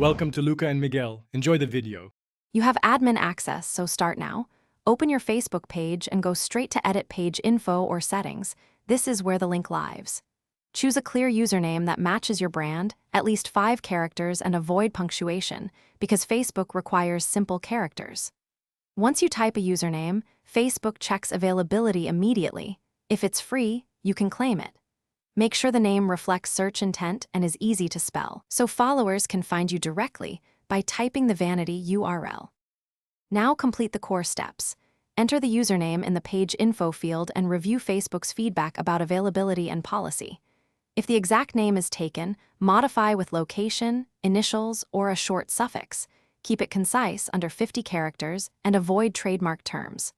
Welcome to Luca and Miguel. Enjoy the video. You have admin access, so start now. Open your Facebook page and go straight to Edit Page Info or Settings. This is where the link lives. Choose a clear username that matches your brand, at least 5 characters, and avoid punctuation, because Facebook requires simple characters. Once you type a username, Facebook checks availability immediately. If it's free, you can claim it. Make sure the name reflects search intent and is easy to spell, so followers can find you directly by typing the vanity URL. Now complete the core steps. Enter the username in the page info field and review Facebook's feedback about availability and policy. If the exact name is taken, modify with location, initials, or a short suffix. Keep it concise under 50 characters and avoid trademark terms.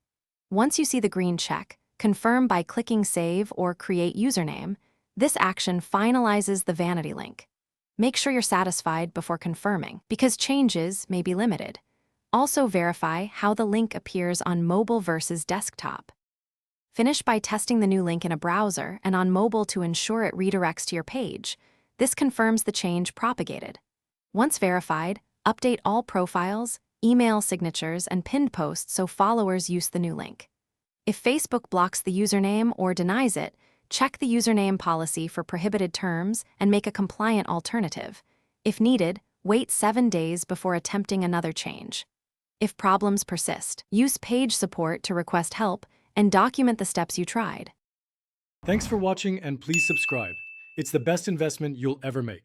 Once you see the green check, confirm by clicking Save or Create Username. This action finalizes the vanity link. Make sure you're satisfied before confirming, because changes may be limited. Also verify how the link appears on mobile versus desktop. Finish by testing the new link in a browser and on mobile to ensure it redirects to your page. This confirms the change propagated. Once verified, update all profiles, email signatures, and pinned posts so followers use the new link. If Facebook blocks the username or denies it, check the username policy for prohibited terms and make a compliant alternative. If needed, wait 7 days before attempting another change. If problems persist, use page support to request help and document the steps you tried. Thanks for watching and please subscribe. It's the best investment you'll ever make.